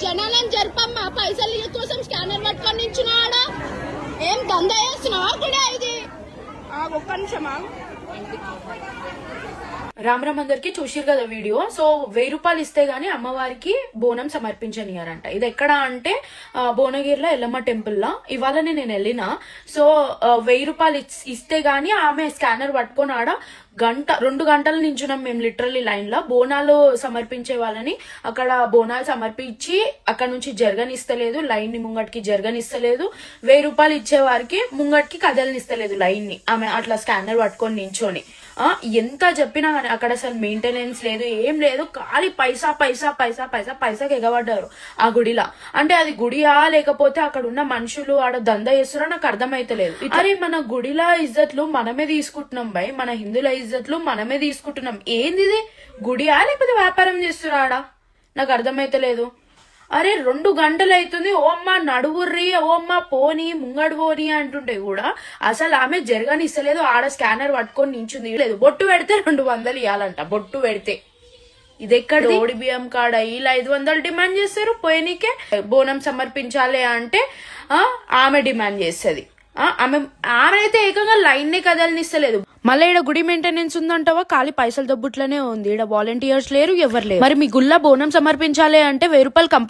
జనాలను జరపమ్మా, పైసలు కోసం స్కానర్ పట్టుకొని నించున్నాడా? ఏం దందా చేస్తున్నావా కూడా? ఇది ఒక్క నిమిషమా. రామరామ్ అందరికి చూసిరు కదా వీడియో. సో 1000 రూపాయలు ఇస్తే గానీ అమ్మవారికి బోనం సమర్పించనియారంట. ఇది ఎక్కడ అంటే భువనగిరిలో ఎల్లమ్మ టెంపుల్ లా. ఇవాళ నేను వెళ్ళిన. సో 1000 రూపాయలు ఇస్తే గానీ ఆమె స్కానర్ పట్టుకొని ఆడ 2 గంటల నించున్నాం మేము లిటరల్లీ లైన్ లో. బోనాలు సమర్పించే వాళ్ళని అక్కడ బోనాలు సమర్పించి అక్కడ నుంచి జరగనిస్తలేదు, లైన్ ని ముంగటికి జరగనిస్తలేదు. 1000 రూపాయలు ఇచ్చే వారికి ముంగటికి కదలనిస్తలేదు లైన్ ని. ఆమె అట్లా స్కానర్ పట్టుకొని నించొని ఎంత చెప్పినా కానీ అక్కడ అసలు మెయింటెనెన్స్ లేదు, ఏం లేదు. ఖాళీ పైసా పైసా పైసా పైసా పైసాకి ఎగబడ్డారు ఆ గుడిలా. అంటే అది గుడియా లేకపోతే అక్కడ ఉన్న మనుషులు ఆడ దందా చేస్తారో నాకు అర్థమైతలేదు. అరే మన గుడిలా ఇజ్జత్లు మనమే తీసుకుంటున్నాం బై, మన హిందువుల ఇజ్జత్లు మనమే తీసుకుంటున్నాం. ఏంది ఇది? గుడియా లేకపోతే వ్యాపారం చేస్తున్నాడా? నాకు అర్థమైతలేదు. అరే 2 గంటలు అవుతుంది, ఓ అమ్మ నడువుర్రి, ఓ అమ్మ పోని ముంగడు పోని అంటుంటే కూడా అసలు ఆమె జరగనిస్తలేదు. ఆడ స్కానర్ పట్టుకొని నించుంది. లేదు బొట్టు పెడితే 200 ఇవ్వాలంట. బొట్టు పెడితే ఇది ఎక్కడ? ఓడి బియ్యం కాడ ఇలా 500 డిమాండ్ చేస్తారు. పోయినకే బోనం సమర్పించాలి అంటే ఆమె డిమాండ్ చేస్తుంది. ఆమె అయితే ఏకంగా లైన్ నే కదలనిస్తలేదు. మళ్ళీ ఈడ గుడి మెయింటెనెన్స్ ఉందంటావా? ఖాళీ పైసలు దబ్బుట్లనే ఉంది. ఈడ వాలంటీర్స్ లేరు, ఎవరు లేరు. మరి మీ గుళ్ళ బోనం సమర్పించాలి అంటే 1000 రూపాయలు